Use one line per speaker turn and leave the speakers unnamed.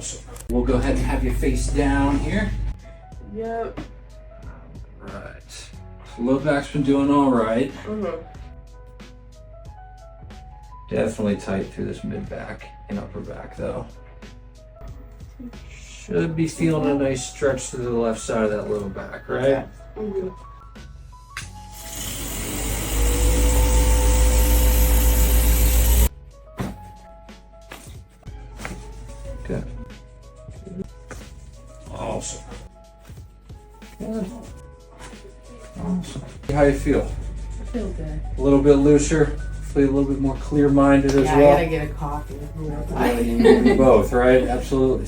Awesome. We'll go ahead and have you face down here.
Yep.
Right. So low back's been doing all right. Definitely tight through this mid back and upper back though. Should be feeling a nice stretch through the left side of that low back, right? Good. Awesome. Good. Awesome. How you feel?
I feel good.
A little bit looser, hopefully a little bit more clear-minded as
Yeah,
well.
I gotta get a coffee.
Both, right? Absolutely.